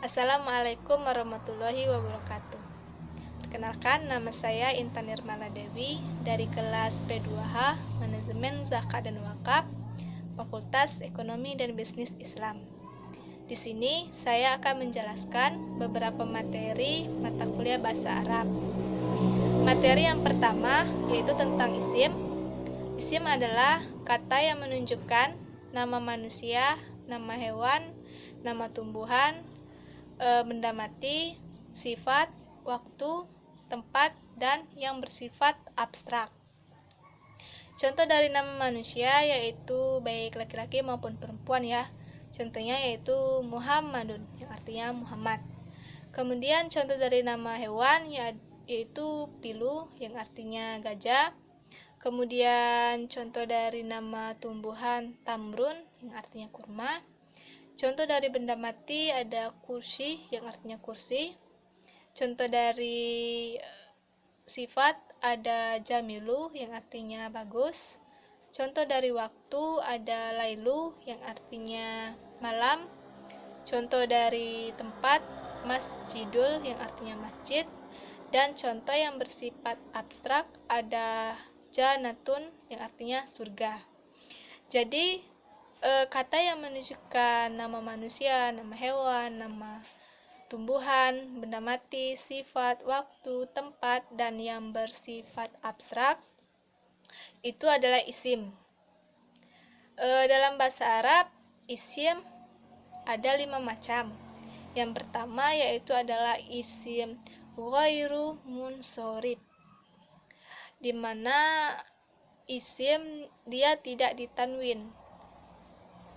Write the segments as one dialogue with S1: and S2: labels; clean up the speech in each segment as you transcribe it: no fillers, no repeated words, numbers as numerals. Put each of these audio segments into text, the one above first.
S1: Assalamualaikum warahmatullahi wabarakatuh. Perkenalkan, nama saya Intan Nirmala Dewi dari kelas P2H Manajemen Zakat dan Wakaf, Fakultas Ekonomi dan Bisnis Islam. Di sini saya akan menjelaskan beberapa materi mata kuliah bahasa Arab. Materi yang pertama yaitu tentang isim. Isim adalah kata yang menunjukkan nama manusia, nama hewan, nama tumbuhan, benda mati, sifat, waktu, tempat, dan yang bersifat abstrak. Contoh dari nama manusia yaitu baik laki-laki maupun perempuan ya. Contohnya yaitu Muhammadun yang artinya Muhammad. Kemudian contoh dari nama hewan yaitu pilu yang artinya gajah. Kemudian contoh dari nama tumbuhan tamrun yang artinya kurma. Contoh dari benda mati ada kursi yang artinya kursi. Contoh dari sifat ada jamilu yang artinya bagus. Contoh dari waktu ada lailu yang artinya malam. Contoh dari tempat masjidul yang artinya masjid. Dan contoh yang bersifat abstrak ada jannatun yang artinya surga. Jadi kata yang menunjukkan nama manusia, nama hewan, nama tumbuhan, benda mati, sifat, waktu, tempat, dan yang bersifat abstrak itu adalah isim. Dalam bahasa Arab, isim ada 5 macam. Yang pertama yaitu adalah isim ghairu munsorib, di mana isim dia tidak ditanwin.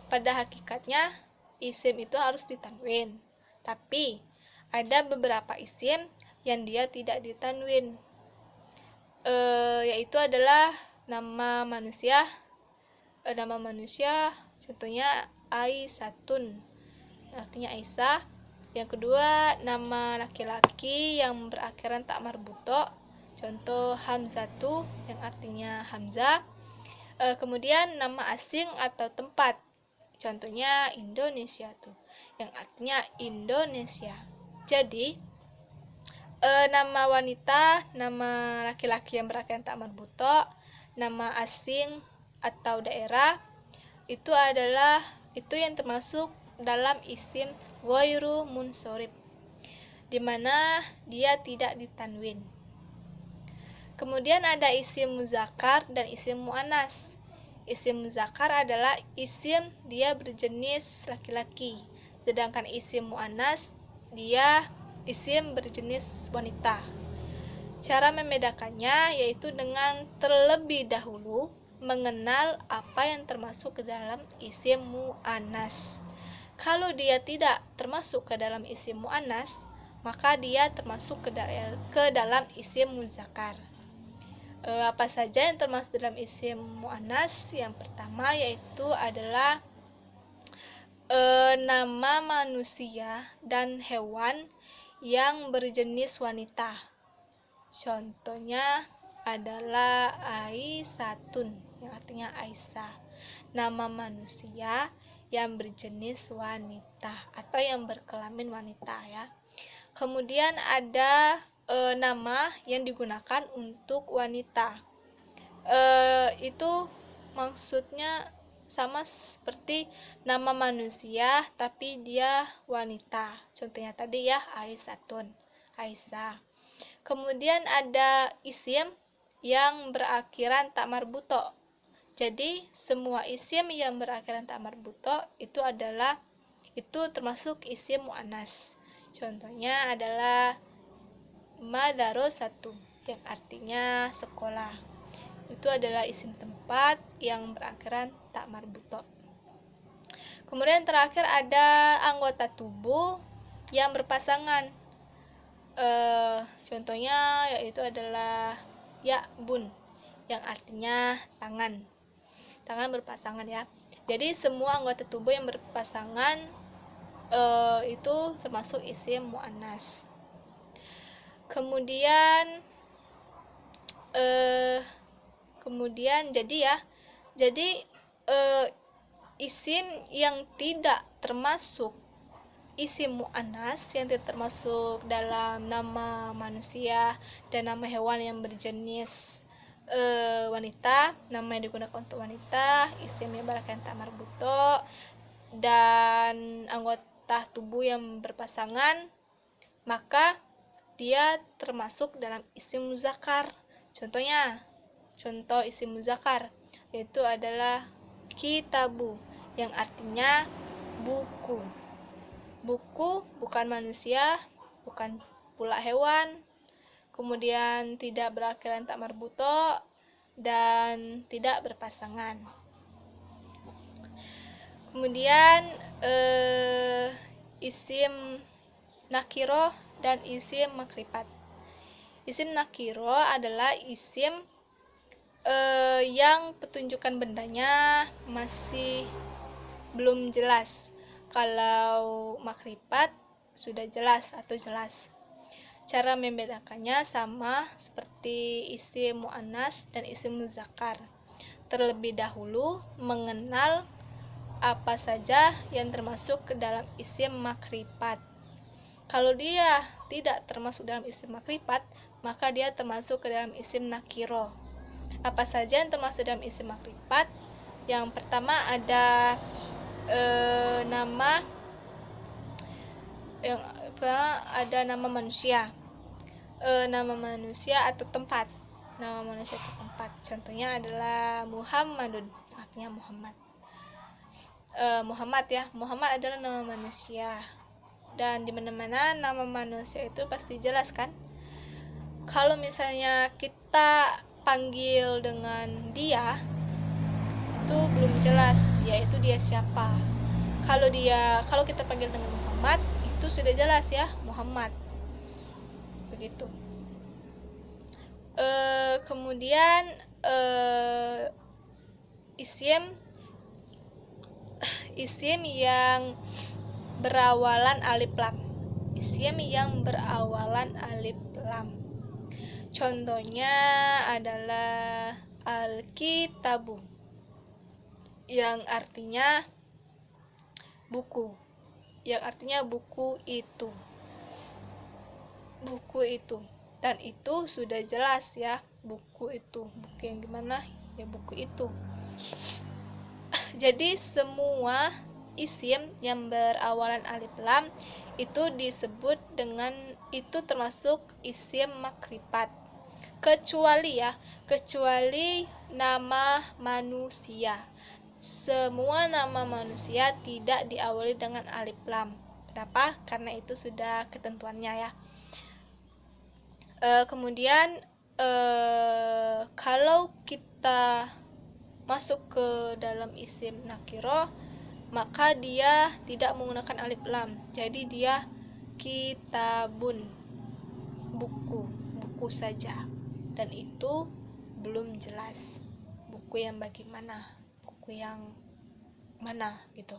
S1: Pada hakikatnya isim itu harus ditanwin, tapi ada beberapa isim yang dia tidak ditanwin, yaitu adalah nama manusia. Nama manusia contohnya Aisyatun artinya Aisyah. Yang kedua, nama laki-laki yang berakhiran tak marbuto, contoh Hamzatu yang artinya Hamzah. Kemudian nama asing atau tempat, contohnya Indonesia tuh yang artinya Indonesia. Jadi nama wanita, nama laki-laki yang berakhiran tak marbuto, nama asing atau daerah itu yang termasuk dalam isim ghairu munsorib, di mana dia tidak ditanwin. Kemudian ada isim muzakkar dan isim muannas. Isim muzakkar adalah isim dia berjenis laki-laki, sedangkan isim muannas dia isim berjenis wanita. Cara membedakannya yaitu dengan terlebih dahulu mengenal apa yang termasuk ke dalam isim muannas. Kalau dia tidak termasuk ke dalam isim muannas, maka dia termasuk ke dalam isim muzakkar. Apa saja yang termasuk dalam isim muannas? Yang pertama yaitu adalah nama manusia dan hewan yang berjenis wanita. Contohnya adalah Aisyatun yang artinya Aisyah, nama manusia yang berjenis wanita atau yang berkelamin wanita ya. Kemudian ada nama yang digunakan untuk wanita. Itu maksudnya sama seperti nama manusia tapi dia wanita. Contohnya tadi ya Aisyatun, Aisyah. Kemudian ada isim yang berakhiran tak marbuto. Jadi semua isim yang berakhiran tak marbuto itu termasuk isim muannas. Contohnya adalah madarosatu yang artinya sekolah. Itu adalah isim tempat yang berakhiran tak marbuto. Kemudian terakhir ada anggota tubuh yang berpasangan. Contohnya yaitu adalah ya'bun yang artinya tangan. Tangan berpasangan ya. Jadi semua anggota tubuh yang berpasangan itu termasuk isim muannas. Kemudian jadi isim yang tidak termasuk isim mu'annas yang tidak termasuk dalam nama manusia dan nama hewan yang berjenis wanita, nama yang digunakan untuk wanita, isimnya barakan tak marbuto, dan anggota tubuh yang berpasangan, maka dia termasuk dalam isim muzakkar. Contoh isim muzakkar yaitu adalah kitabu yang artinya buku. Buku bukan manusia, bukan pula hewan, kemudian tidak berakhiran tak marbuto, dan tidak berpasangan. Kemudian isim nakiro dan isim makrifat. Isim nakiro adalah isim yang petunjukan bendanya masih belum jelas. Kalau makrifat sudah jelas atau jelas. Cara membedakannya sama seperti isim mu'annas dan isim muzakkar. Terlebih dahulu mengenal apa saja yang termasuk ke dalam isim makrifat. Kalau dia tidak termasuk dalam isim makrifat, maka dia termasuk ke dalam isim nakiro. Apa saja yang termasuk dalam isim makrifat? Yang pertama ada nama nama manusia, nama manusia atau tempat. Nama manusia atau tempat. Contohnya adalah Muhammadun, artinya Muhammad. Muhammad ya, Muhammad adalah nama manusia. Dan di mana-mana nama manusia itu pasti jelas kan? Kalau misalnya kita panggil dengan dia, itu belum jelas dia siapa. Kalau kita panggil dengan Muhammad, itu sudah jelas ya, Muhammad. Begitu. Kemudian isim yang berawalan alif lam. Isim yang berawalan alif lam. Contohnya adalah al-kitabu, yang artinya buku, buku itu. Dan itu sudah jelas ya, buku itu. Buku yang gimana? Ya buku itu. Jadi semua isim yang berawalan alif lam itu disebut dengan, itu termasuk isim makrifat. Kecuali nama manusia. Semua nama manusia tidak diawali dengan alif lam. Kenapa? Karena itu sudah ketentuannya ya. Kemudian kalau kita masuk ke dalam isim nakiro, maka dia tidak menggunakan alif lam. Jadi dia kitabun, buku saja. Dan itu belum jelas. Buku yang bagaimana? Buku yang mana gitu.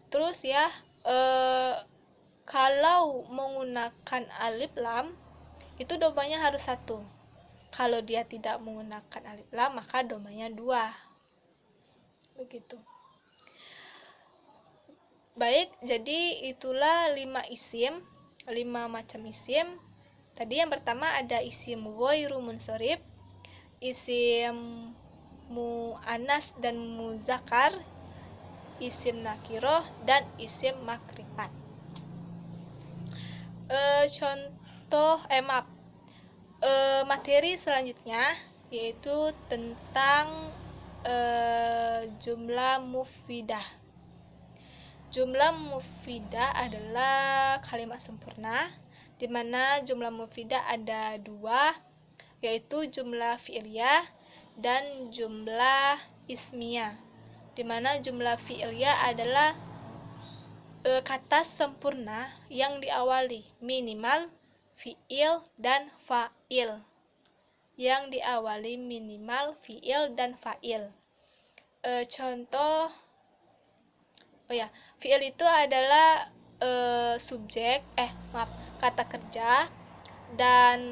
S1: Terus ya, kalau menggunakan alif lam itu domanya harus 1. Kalau dia tidak menggunakan alif lam, maka domanya 2. Begitu. Baik, jadi itulah 5 macam isim. Tadi yang pertama ada isim ghairu munsharif, isim mu'annas dan muzakkar, isim nakiroh, dan isim makrifat. Materi selanjutnya yaitu tentang jumlah mufidah. Jumlah mufidah adalah kalimat sempurna, di mana jumlah mufidah ada 2, yaitu jumlah fi'liyah dan jumlah ismiyah. Di mana jumlah fi'liyah adalah kata sempurna yang diawali minimal fi'il dan fa'il. Contoh, fi'il itu adalah kata kerja, dan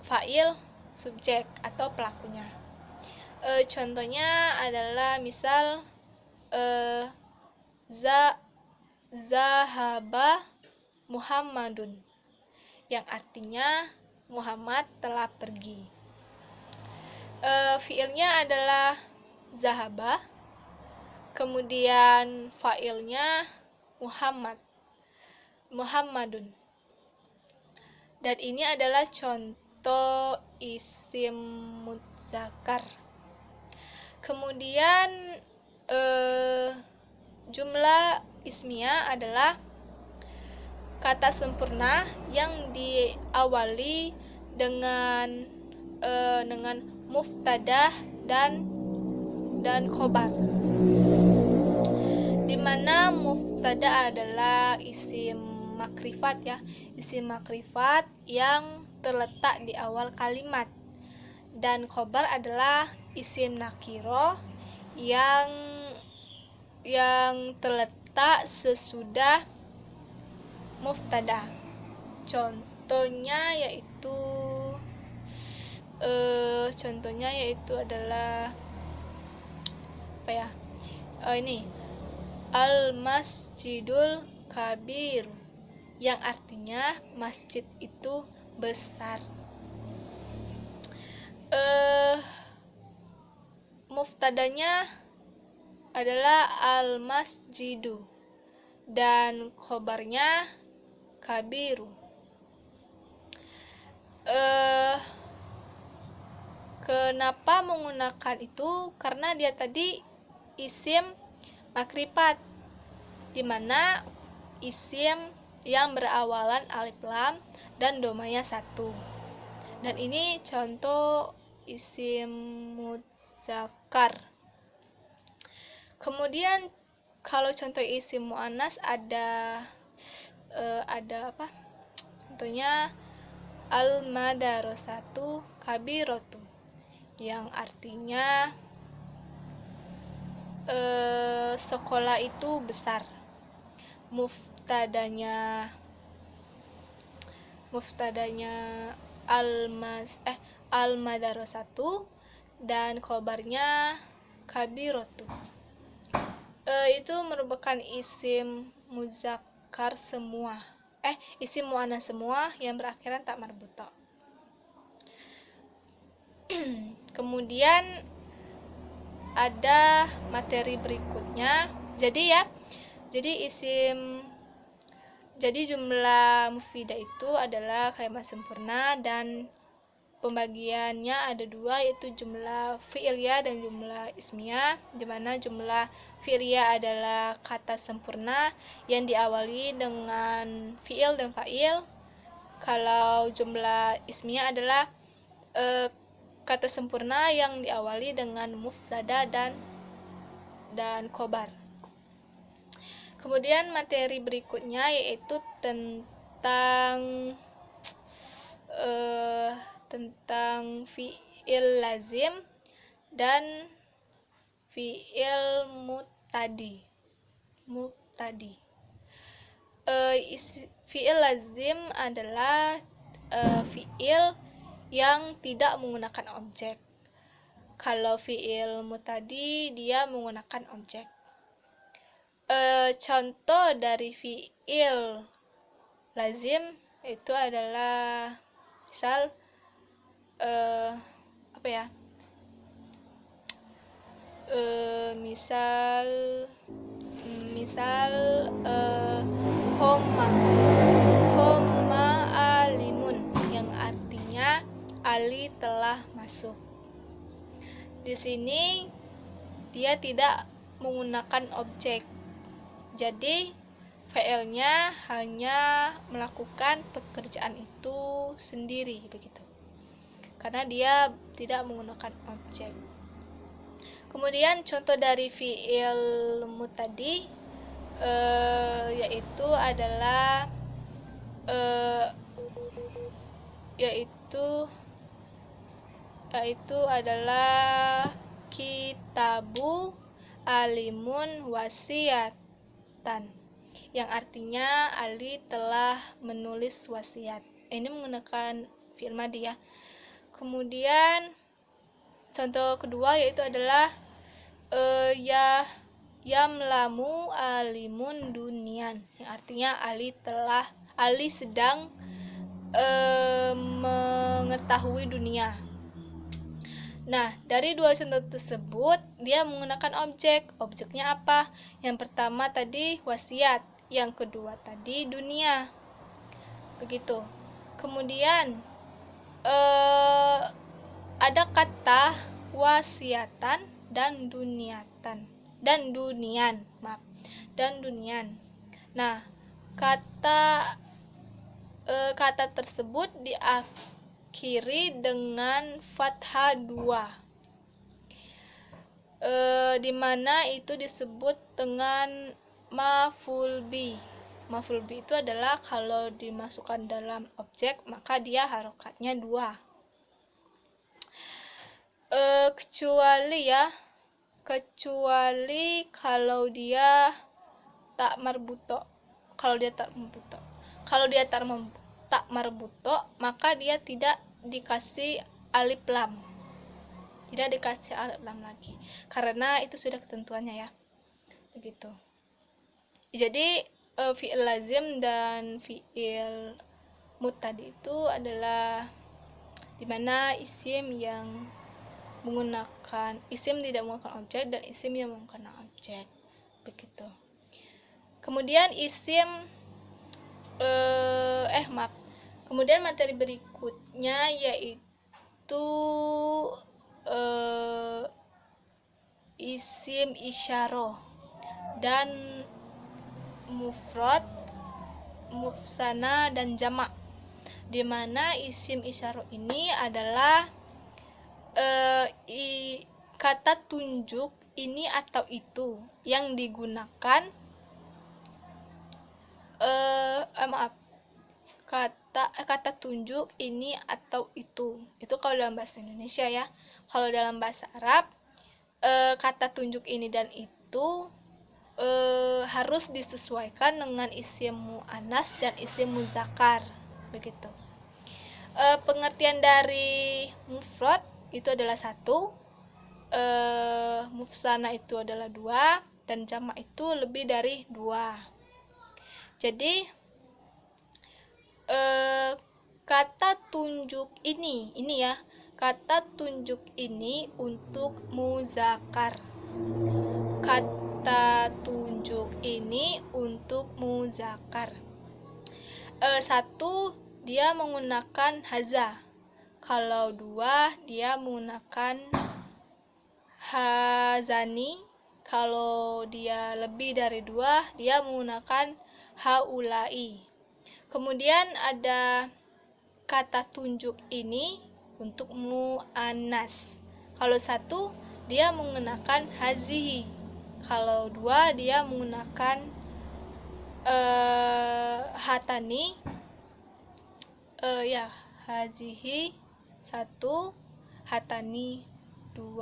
S1: fa'il subjek atau pelakunya. Contohnya adalah misal zahaba Muhammadun, yang artinya Muhammad telah pergi. Fiilnya adalah zahaba, kemudian fa'ilnya Muhammadun. Dan ini adalah contoh isim mudzakkar. Kemudian jumlah ismiyah adalah kata sempurna yang diawali dengan muftadah dan khobar, di mana muftada adalah isim makrifat ya, isim makrifat yang terletak di awal kalimat, dan khobar adalah isim nakiro yang terletak sesudah muftada. Contohnya yaitu adalah apa ya? Ini al-masjidul kabir, yang artinya masjid itu besar. Muftadanya adalah al-masjidu dan khobarnya kabiru. Kenapa menggunakan itu? Karena dia tadi isim makrifat, di mana isim yang berawalan alif lam dan domanya 1. Dan ini contoh isim mudzakkar. Kemudian kalau contoh isim muannas ada apa? Contohnya al-madarasatu kabiratu, yang artinya sekolah itu besar. Muftadanya al-madarasatu dan khobarnya kabiratu. Itu merupakan isim mudzakkar semua. Isim muannas semua yang berakhiran tak marbutah. Kemudian ada materi berikutnya. Jadi jumlah mufidah itu adalah kalimat sempurna, dan pembagiannya ada 2, yaitu jumlah fi'liyah dan jumlah ismiyah, di mana jumlah fi'liyah adalah kata sempurna yang diawali dengan fi'il dan fa'il. Kalau jumlah ismiyah adalah kata sempurna yang diawali dengan muftada dan khobar. Kemudian materi berikutnya yaitu tentang fi'il lazim dan fi'il mubtadi. Fi'il lazim adalah fi'il yang tidak menggunakan objek. Kalau fi'il mubtadi dia menggunakan objek. Contoh dari fi'il lazim itu adalah misal koma alimun, yang artinya Ali telah masuk. Di sini dia tidak menggunakan objek, jadi fa'ilnya hanya melakukan pekerjaan itu sendiri begitu, karena dia tidak menggunakan objek. Kemudian contoh dari fi'il mubtadi yaitu adalah kitabu alimun wasiatan, yang artinya Ali telah menulis wasiat. Ini menggunakan fi'il madhi ya. Kemudian contoh kedua yaitu adalah Yamlamu alimun dunian, yang artinya Ali sedang mengetahui dunia. Nah, dari dua contoh tersebut dia menggunakan objek. Objeknya apa? Yang pertama tadi wasiat, yang kedua tadi dunia. Begitu. Kemudian ada kata wasiatan dan duniatan dan dunian. Nah, kata tersebut diakhiri dengan fathah 2, di mana itu disebut dengan maf'ul bi. Maf'ul bi itu adalah kalau dimasukkan dalam objek maka dia harokatnya 2. Kecuali kalau dia tak marbuto. Kalau dia tak marbuto, maka dia tidak dikasih alif lam. Tidak dikasih alif lam lagi. Karena itu sudah ketentuannya ya. Begitu. Jadi fi'il lazim dan fi'il mud tadi itu adalah dimana isim tidak menggunakan objek dan isim yang menggunakan objek. Begitu. Kemudian kemudian materi berikutnya yaitu isim isyarah dan mufrad, mufsana dan jamak. Di mana isim isyarah ini adalah kata tunjuk ini atau itu yang digunakan kata tunjuk ini atau itu kalau dalam bahasa Indonesia ya. Kalau dalam bahasa Arab kata tunjuk ini dan itu harus disesuaikan dengan isim muannas dan isim muzakkar. Begitu. Pengertian dari mufrad itu adalah 1, mufsana itu adalah 2, dan jamak itu lebih dari 2. Jadi kata tunjuk ini ya, kata tunjuk ini untuk muzakkar. Kata tunjuk ini untuk muzakkar. 1 dia menggunakan haza. Kalau 2 dia menggunakan hazani. Kalau dia lebih dari 2 dia menggunakan haulai. Kemudian ada kata tunjuk ini untuk muannas. Kalau 1 dia menggunakan hazihi. Kalau 2 dia menggunakan hatani. Hazihi 1, hatani 2.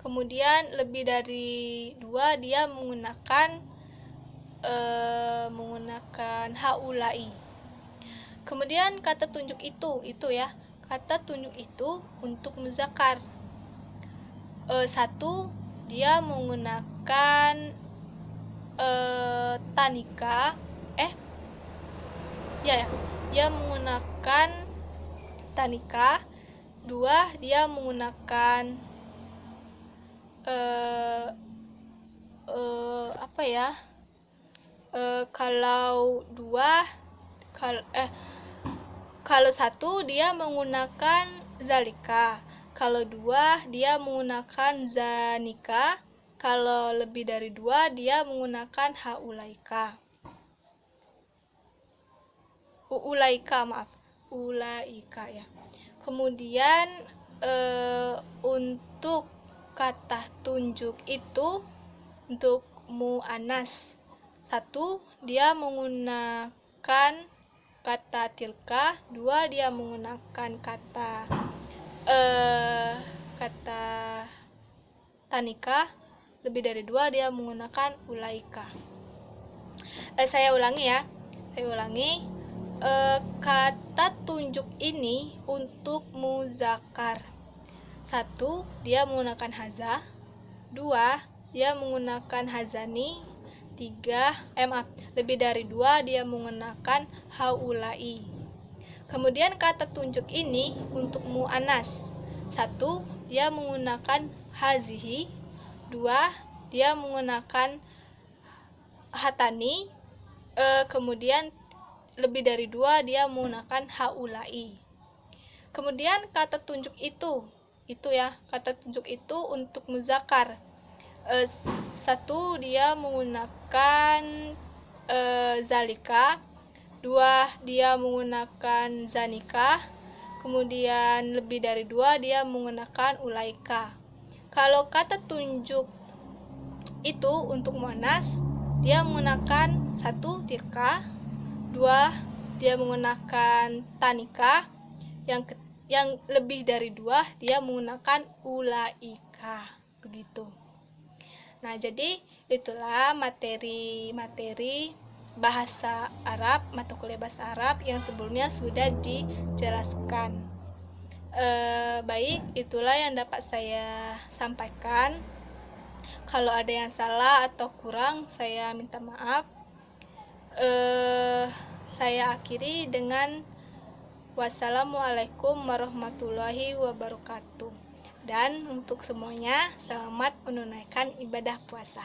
S1: Kemudian lebih dari 2 dia menggunakan haulai. Kemudian kata tunjuk itu ya, kata tunjuk itu untuk muzakkar. 1 dia menggunakan tanika. Dia menggunakan tanika. 2 dia menggunakan kalau 1 dia menggunakan zalika. Kalau 2 dia menggunakan zanika. Kalau lebih dari 2 dia menggunakan haulaika. Ulaika ya. Kemudian untuk kata tunjuk itu untuk muannas, 1 dia menggunakan kata tilka. 2 dia menggunakan kata tanika. Lebih dari 2 dia menggunakan ulaika. Saya ulangi. Kata tunjuk ini untuk muzakkar. 1 dia menggunakan haza. 2 dia menggunakan hazani. 3 lebih dari 2 dia menggunakan haulai. Kemudian kata tunjuk ini untuk muannas. 1 dia menggunakan hazihi. 2 dia menggunakan hatani. Kemudian lebih dari 2 dia menggunakan haulai. Kemudian kata tunjuk itu ya, kata tunjuk itu untuk muzakkar. 1 dia menggunakan zalika. 2 dia menggunakan zanika. Kemudian lebih dari 2 dia menggunakan ulaika. Kalau kata tunjuk itu untuk muannas, dia menggunakan 1 tilka. 2 dia menggunakan tanika. Yang lebih dari 2 dia menggunakan ulaika. Begitu. Nah, jadi itulah materi bahasa Arab, mata kuliah bahasa Arab yang sebelumnya sudah dijelaskan. Baik, itulah yang dapat saya sampaikan. Kalau ada yang salah atau kurang, saya minta maaf. Saya akhiri dengan wassalamualaikum warahmatullahi wabarakatuh. Dan untuk semuanya, selamat menunaikan ibadah puasa.